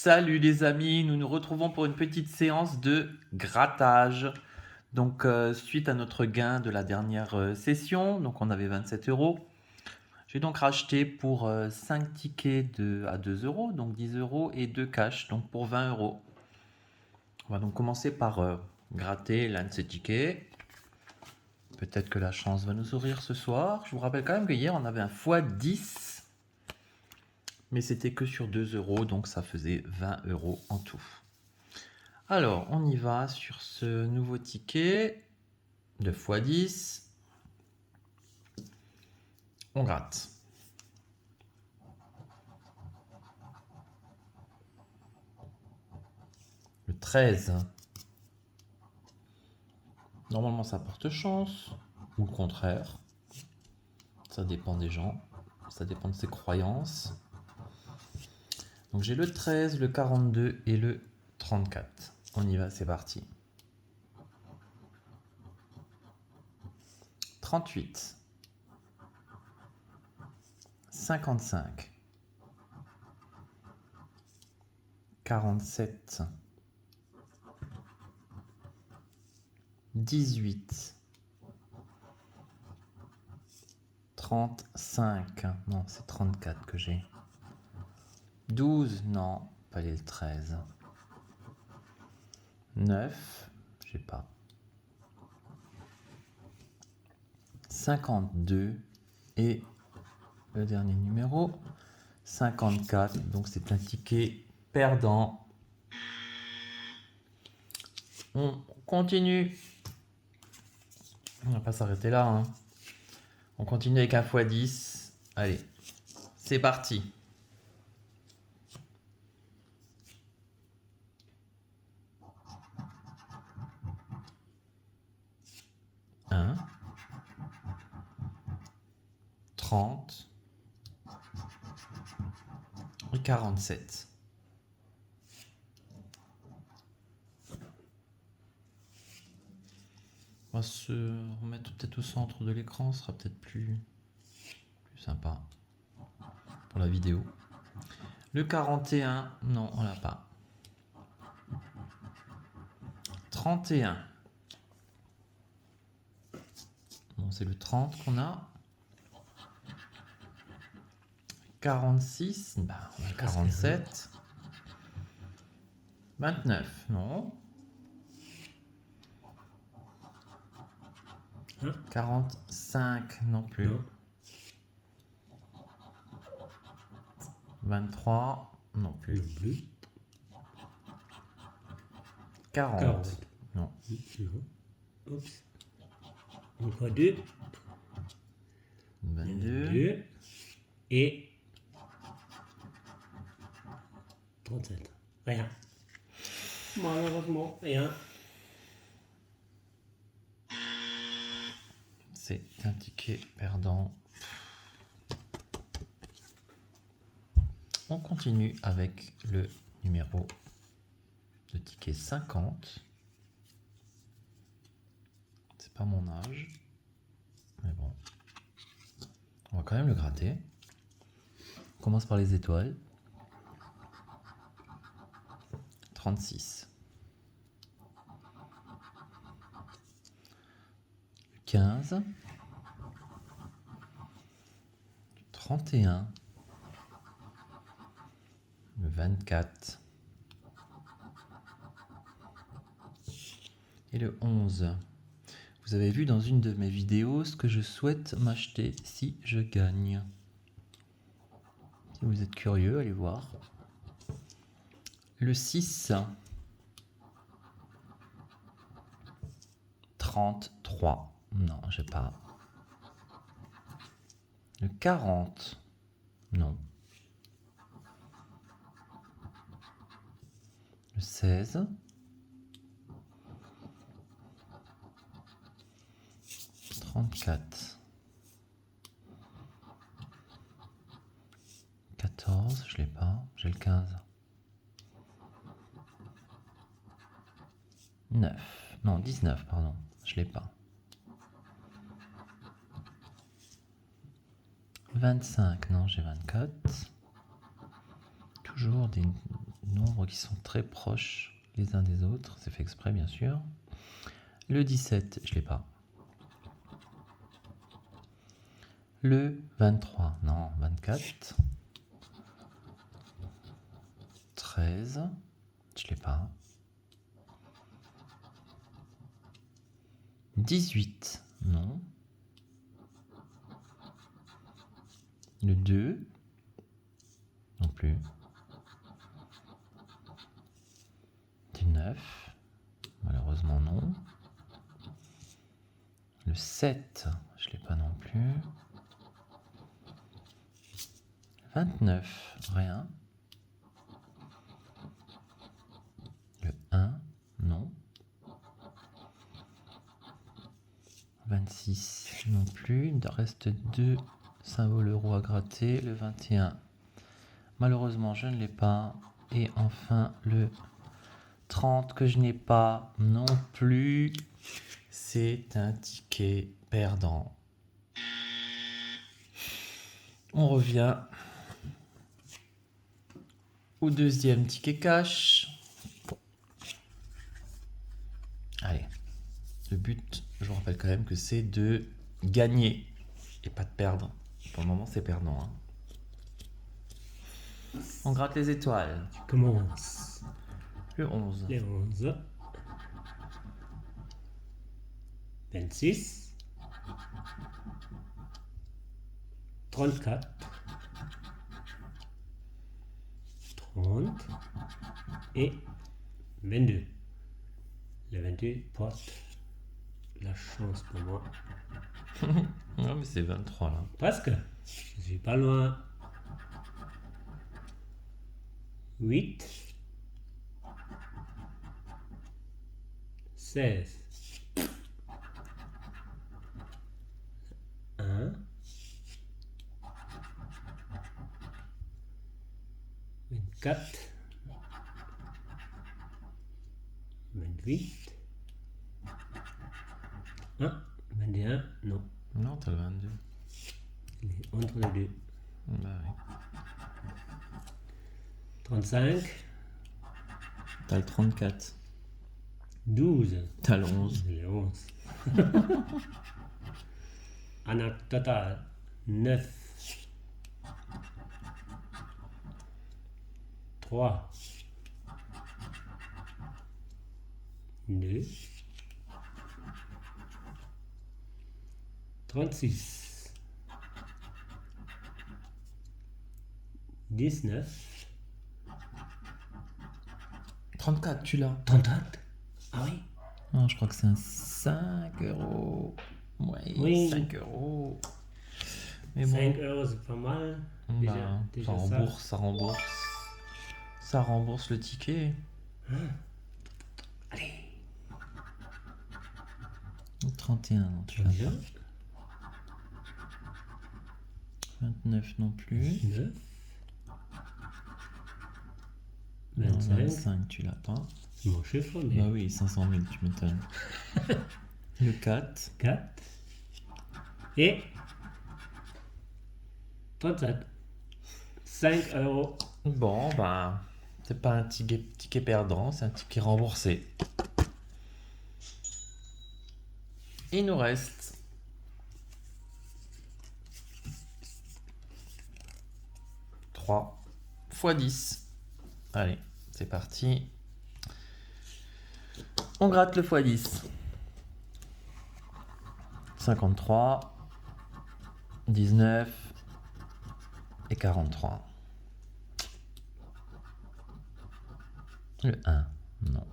Salut les amis, nous nous retrouvons pour une petite séance de grattage. Donc suite à notre gain de la dernière session, donc on avait 27 euros. J'ai donc racheté pour 5 tickets à 2 euros, donc 10 euros et 2 cash, donc pour 20 euros. On va donc commencer par gratter l'un de ces tickets. Peut-être que la chance va nous sourire ce soir. Je vous rappelle quand même que hier on avait un x10. Mais c'était que sur 2 euros, donc ça faisait 20 euros en tout. Alors, on y va sur ce nouveau ticket de x10. On gratte. Le 13. Normalement, ça porte chance, ou le contraire. Ça dépend des gens, ça dépend de ses croyances. Donc j'ai le 13, le 42 et le 34. On y va, c'est parti. 38. 55. 47. 18. 35. Non, c'est 34 que j'ai. 12. Non, pas les 13. 9. J'ai pas. 52. Et le dernier numéro, 54. Donc c'est un ticket perdant. On continue. On va pas s'arrêter là, hein. On continue avec un x10. Allez, c'est parti. Un, 30 et 47. On va se remettre peut-être au centre de l'écran, ce sera peut-être plus sympa pour la vidéo. Le 41, non, on l'a pas. 31. Bon, c'est le 30 qu'on a. 46, bah, on a 47. 29, non. 45, non plus. Non. 23, non plus. Non plus. 40, 40. non. Non. Oups. Encore 2. 22. Et 37. Rien. Malheureusement, rien. C'est un ticket perdant. On continue avec le numéro de ticket 50. C'est pas mon âge. Mais bon. On va quand même le gratter. On commence par les étoiles. 36. 15. 31. 24. Et le 11. Vous avez vu dans une de mes vidéos ce que je souhaite m'acheter si je gagne. Si vous êtes curieux, allez voir. Le 6. 33. Non, j'ai pas. Le 40. Non. Le 16. 34. 14, je l'ai pas. J'ai le 15. 9. Non, 19, pardon. Je l'ai pas. 25, non, j'ai 24. Toujours nombres qui sont très proches les uns des autres. C'est fait exprès, bien sûr. Le 17, je l'ai pas. Le 23, non, 24. 13, je l'ai pas. 18, non. Le 2, non plus. 19, malheureusement non. Le 7, je l'ai pas non plus. 29, rien. Le 1, non. 26, non plus. Il me reste 2 symboles euros à gratter. Le 21, malheureusement, je ne l'ai pas. Et enfin, le 30 que je n'ai pas non plus. C'est un ticket perdant. On revient au deuxième ticket cash. Allez, le but, je vous rappelle quand même que c'est de gagner et pas de perdre. Pour le moment, c'est perdant. Hein. On gratte les étoiles. Tu commences. Le 11. Les 11. 26. 34. 30. Et 22. Le 22 porte la chance pour moi. Non, mais c'est 23 là. Presque. Je suis pas loin. 8. 16. 1. 24. 28. 1. 21. Non. Non, t'as le 22. Il est entre les deux. Bah oui. 35. T'as le 34. 12. T'as le 11. Le 11. Un acte total. 9. 3. 2. 36. 19. 34, tu l'as. 34. Ah oui. Non, je crois que c'est un 5 euros. Ouais, Oui. 5 euros. Mais 5 bon, euros, c'est pas mal. bah, Déjà ça rembourse, ça rembourse. Ça rembourse le ticket. Allez. 31, non, tu l'as Bien. pas. 29 non plus. 9. Non, 25. 25, tu l'as pas. C'est mon chiffre, mais Bah oui, 500 000, tu m'étonnes. Le 4. 4. Et 37. 5 euros. Bon, bah, c'est pas un ticket perdant, c'est un ticket remboursé. Il nous reste 3 x 10. Allez, c'est parti. On gratte le x10. 53, 19 et 43. Le 1, non.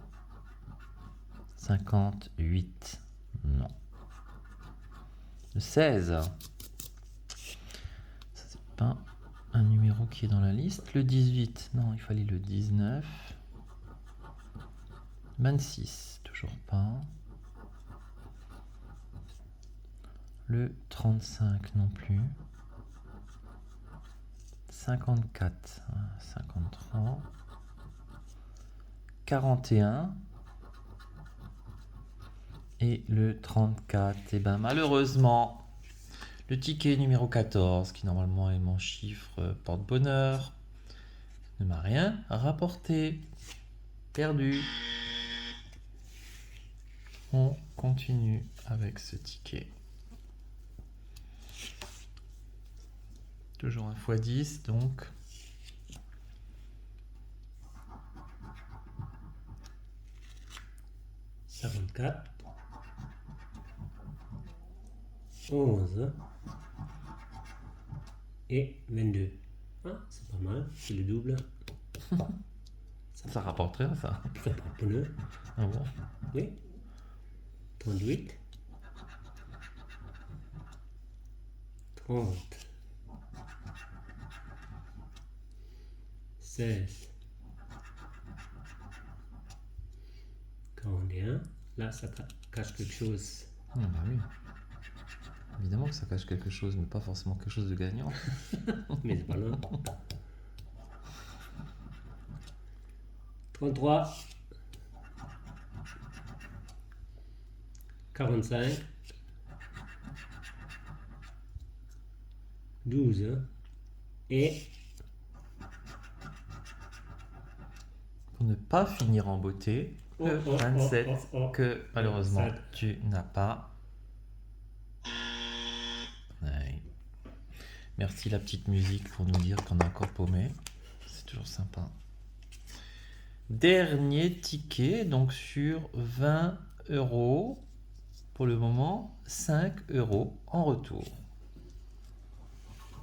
58, non. Le 16. Ça, c'est pas un numéro qui est dans la liste. Le 18, non, il fallait le 19. 26, toujours pas. Le 35 non plus. 54, 53. 41. Et le 34, et ben malheureusement, le ticket numéro 14, qui normalement est mon chiffre porte-bonheur, ne m'a rien rapporté. Perdu. On continue avec ce ticket. Toujours un x10, donc. Cinquante-quatre. 11. Et 22. Ah, c'est pas mal, c'est le double. Ça rapporte rien, ça. Ça prend pneu. Ah bon? Oui. 38. 30. 16. 41. Là, ça cache quelque chose. Ah bah oui. Évidemment que ça cache quelque chose, mais pas forcément quelque chose de gagnant. Mais c'est pas là. 33. 45. 12. Et Pour ne pas finir en beauté, le 27 que malheureusement 27. tu n'as pas. Ouais. Merci la petite musique pour nous dire qu'on a encore paumé. C'est toujours sympa. Dernier ticket, donc sur 20 euros. Pour le moment, 5 euros en retour.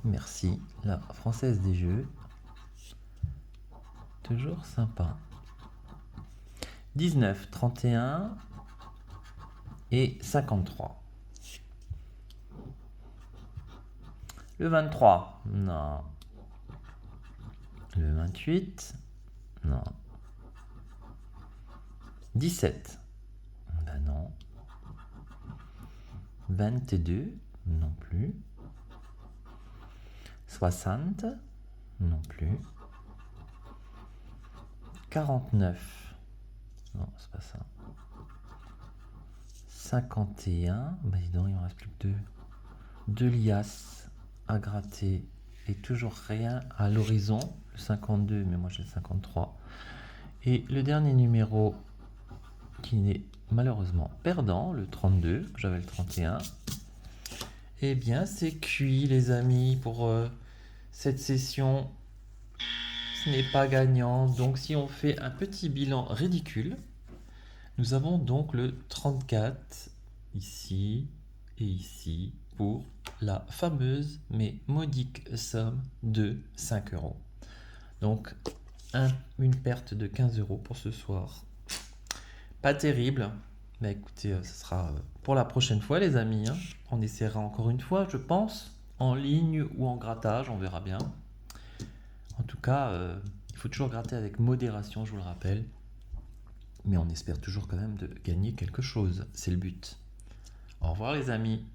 Merci la Française des Jeux. Toujours sympa. 19, 31 et 53. Le 23, non. Le 28, non. 17, ben non. 22, non plus. 60, non plus. 49, non, c'est pas ça. 51, bah dis donc, il me reste plus que deux liasses à gratter et toujours rien à l'horizon. Le 52, mais moi j'ai le 53. Et le dernier numéro qui n'est malheureusement perdant, le 32, j'avais le 31. Eh bien, c'est cuit, les amis, pour cette session. Ce n'est pas gagnant. Donc, si on fait un petit bilan ridicule, nous avons donc le 34 ici et ici pour la fameuse mais modique somme de 5 euros. Donc, une perte de 15 euros pour ce soir. Pas terrible. Mais écoutez, ce sera pour la prochaine fois, les amis. Hein. On essaiera encore une fois, je pense, en ligne ou en grattage, on verra bien. En tout cas, il faut toujours gratter avec modération, je vous le rappelle. Mais on espère toujours quand même de gagner quelque chose. C'est le but. Au revoir, les amis.